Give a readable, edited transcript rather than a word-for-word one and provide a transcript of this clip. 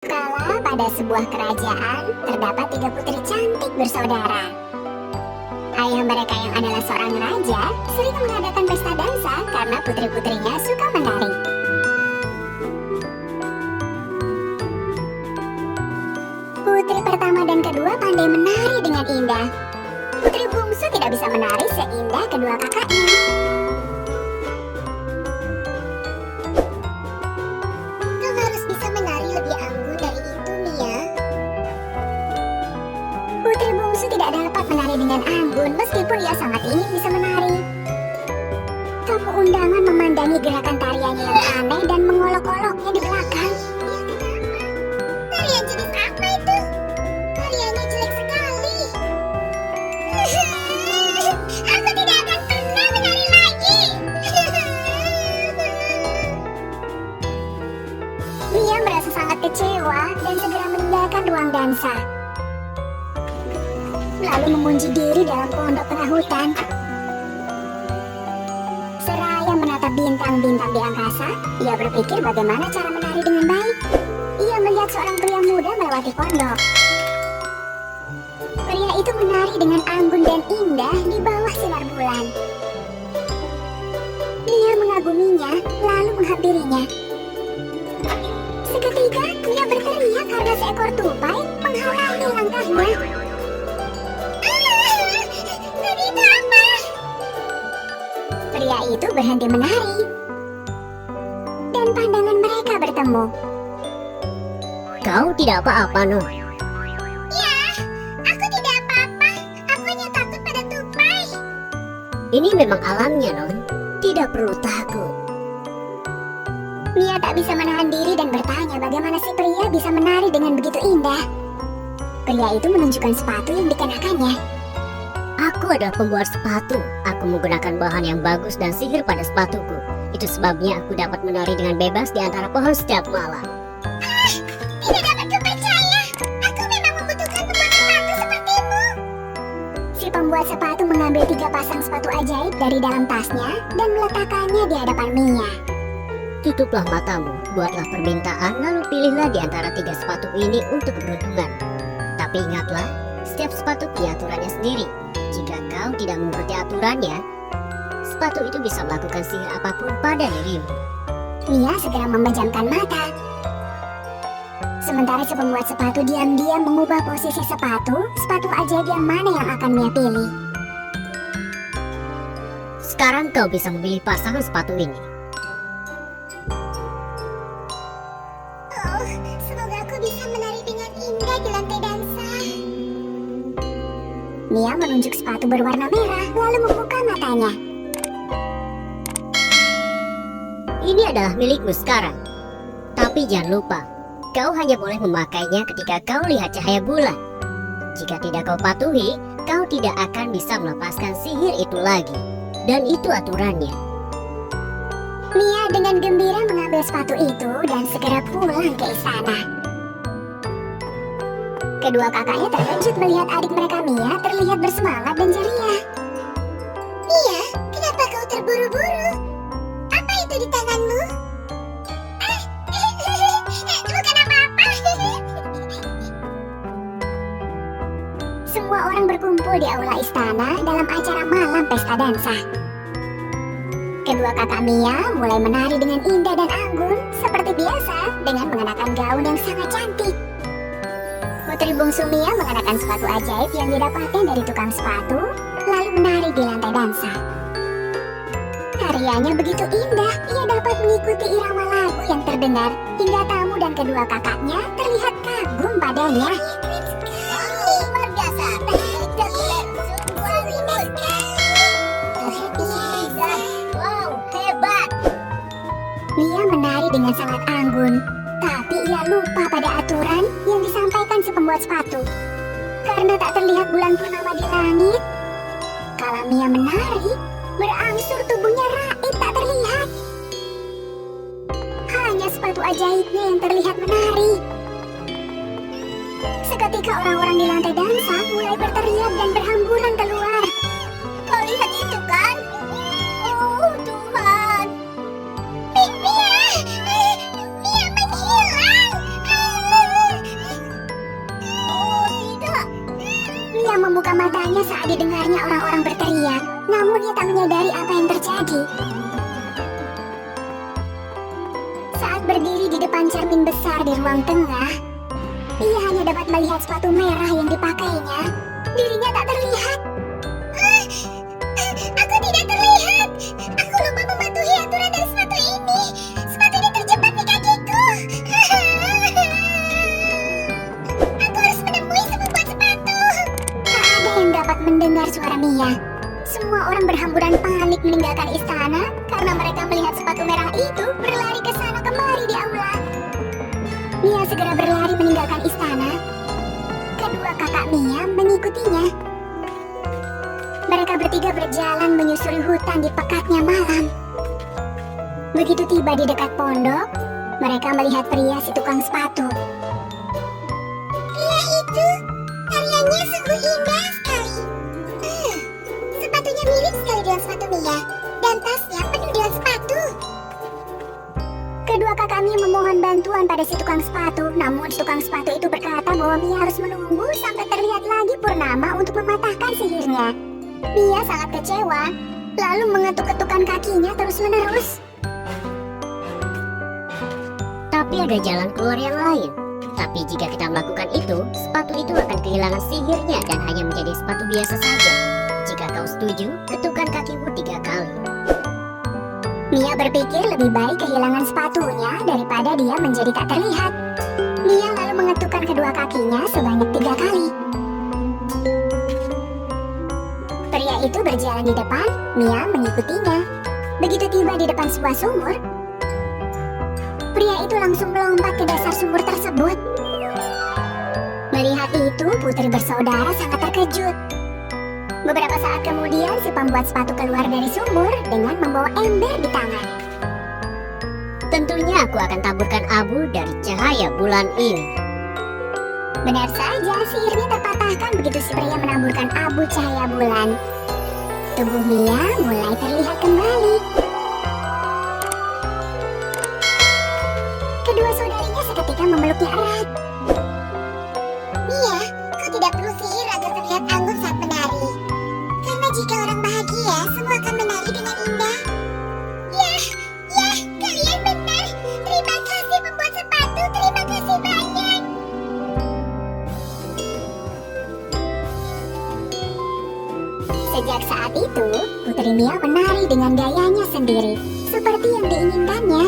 Kala pada sebuah kerajaan, terdapat 3 putri cantik bersaudara. Ayah mereka yang adalah seorang raja sering mengadakan pesta dansa karena putri-putrinya suka menari. Putri pertama dan kedua pandai menari dengan indah. Putri bungsu tidak bisa menari seindah kedua kakaknya. Kau harus bisa menari lebih anggun dari itu, Mia. Putri bungsu tidak dapat menari dengan anggun meskipun ia sangat ingin bisa menari. Tamu undangan memandangi gerakan tariannya yang aneh dan mengolok-oloknya di belakang. Tarian jenis apa itu? Tariannya jelek sekali. Aku tidak akan pernah menari lagi. Mia merasa sangat kecewa dan segera meninggalkan ruang dansa. Lalu mengunci diri dalam pondok tengah hutan. Seraya menatap bintang-bintang di angkasa, ia berpikir bagaimana cara menari dengan baik. Ia melihat seorang pria muda melewati pondok. Pria itu menari dengan anggun dan indah di bawah sinar bulan. Mia mengaguminya, lalu menghampirinya. Seketika, Mia berteriak karena seekor tupai menghalangi langkahnya. Tadi itu apa? Pria itu berhenti menari. Dan pandangan mereka bertemu. Kau tidak apa-apa, Noh. Ya, aku tidak apa-apa. Aku hanya takut pada tupai. Ini memang alamnya, Non. Tidak perlu takut. Mia tak bisa menahan diri dan bertanya bagaimana si pria bisa menari dengan begitu indah. Pria itu menunjukkan sepatu yang dikenakannya. Aku adalah pembuat sepatu. Aku menggunakan bahan yang bagus dan sihir pada sepatuku. Itu sebabnya aku dapat menari dengan bebas di antara pohon setiap malam. Tidak dapat kupercaya. Aku memang membutuhkan pembuat sepatu sepertimu. Si pembuat sepatu mengambil 3 pasang sepatu ajaib dari dalam tasnya dan meletakkannya di hadapan Mia. Tutuplah matamu, buatlah permintaan, lalu pilihlah di antara 3 sepatu ini untuk keberuntungan. Tapi ingatlah, setiap sepatu punya aturannya sendiri. Jika kau tidak mengikuti aturannya, sepatu itu bisa melakukan sihir apapun pada dirimu. Mia segera memejamkan mata. Sementara si pembuat sepatu diam-diam mengubah posisi sepatu ajaib yang mana yang akan Mia pilih. Sekarang kau bisa memilih pasangan sepatu ini. Oh, semoga aku bisa menari dengan indah di lantai dansa. Mia menunjuk sepatu berwarna merah, lalu membuka matanya. Ini adalah milikmu sekarang. Tapi jangan lupa, kau hanya boleh memakainya ketika kau lihat cahaya bulan. Jika tidak kau patuhi, kau tidak akan bisa melepaskan sihir itu lagi. Dan itu aturannya. Mia dengan gembira mengambil sepatu itu dan segera pulang ke istana. Kedua kakaknya terkejut melihat adik mereka Mia terlihat bersemangat dan ceria. Mia, kenapa kau terburu-buru? Apa itu di tanganmu? Bukan apa-apa. Semua orang berkumpul di aula istana dalam acara malam pesta dansa. Kedua kakak Mia mulai menari dengan indah dan anggun seperti biasa dengan mengenakan gaun yang sangat cantik. Putri bungsu Mia mengenakan sepatu ajaib yang didapatkan dari tukang sepatu, lalu menari di lantai dansa. Tariannya begitu indah, ia dapat mengikuti irama lagu yang terdengar hingga tamu dan kedua kakaknya terlihat kagum padanya. Luar biasa, Wow, hebat! Mia menari dengan sangat anggun, tapi ia lupa pada aturan yang disampaikan si pembuat sepatu. Karena tak terlihat bulan purnama di langit, kala Mia menari, berangsur tubuhnya raib tak terlihat. Hanya sepatu ajaibnya yang terlihat menari. Seketika orang-orang di lantai dansa mulai berteriak dan berhamburan keluar. Kau lihat itu kan? Oh Tuhan! Mia menghilang! tak menyadari apa yang terjadi. Saat berdiri di depan cermin besar di ruang tengah, ia hanya dapat melihat sepatu merah yang dipakainya. Dirinya tak terlihat. Aku tidak terlihat. Aku lupa mematuhi aturan dari sepatu ini. Sepatu ini terjebak di kakiku. Aku harus menemui si pembuat sepatu. Tak ada yang dapat mendengar suara Mia. Semua orang berhamburan panik meninggalkan istana karena mereka melihat sepatu merah itu berlari ke sana kemari di aula. Mia segera berlari meninggalkan istana. Kedua kakak Mia mengikutinya. Mereka bertiga berjalan menyusuri hutan di pekatnya malam. Begitu tiba di dekat pondok, mereka melihat pria si tukang sepatu. Pria itu, karyanya sungguh indah sekali. Sepatunya mirip sekali dengan sepatu Mia, dan tasnya penuh dengan sepatu. Kedua kakak Mia memohon bantuan pada si tukang sepatu, namun si tukang sepatu itu berkata bahwa Mia harus menunggu sampai terlihat lagi purnama untuk mematahkan sihirnya. Mia sangat kecewa, lalu mengetuk-ketukkan kakinya terus-menerus. Tapi ada jalan keluar yang lain. Tapi jika kita melakukan itu, sepatu itu akan kehilangan sihirnya dan hanya menjadi sepatu biasa saja. Jika kau setuju, ketukkan kakimu 3 kali. Mia berpikir lebih baik kehilangan sepatunya daripada dia menjadi tak terlihat. Mia lalu mengetukkan kedua kakinya sebanyak 3 kali. Pria itu berjalan di depan, Mia mengikutinya. Begitu tiba di depan sebuah sumur, pria itu langsung melompat ke dasar sumur tersebut. Melihat itu, putri bersaudara sangat terkejut. Beberapa saat kemudian, si pembuat sepatu keluar dari sumur dengan membawa ember di tangan. Tentunya aku akan taburkan abu dari cahaya bulan ini. Benar saja, sihirnya terpatahkan begitu si pria menaburkan abu cahaya bulan. Tubuh Mia mulai terlihat kembali. Kedua saudarinya seketika memeluknya erat. Mia, kau tidak perlu sihir agar terlihat anggun saat menari. Karena jika orang bahagia, semua akan menari dengan indah. Ya, kalian benar. Terima kasih pembuat sepatu, terima kasih banyak. Sejak saat itu, Putri Mia menari dengan gayanya sendiri, seperti yang diinginkannya.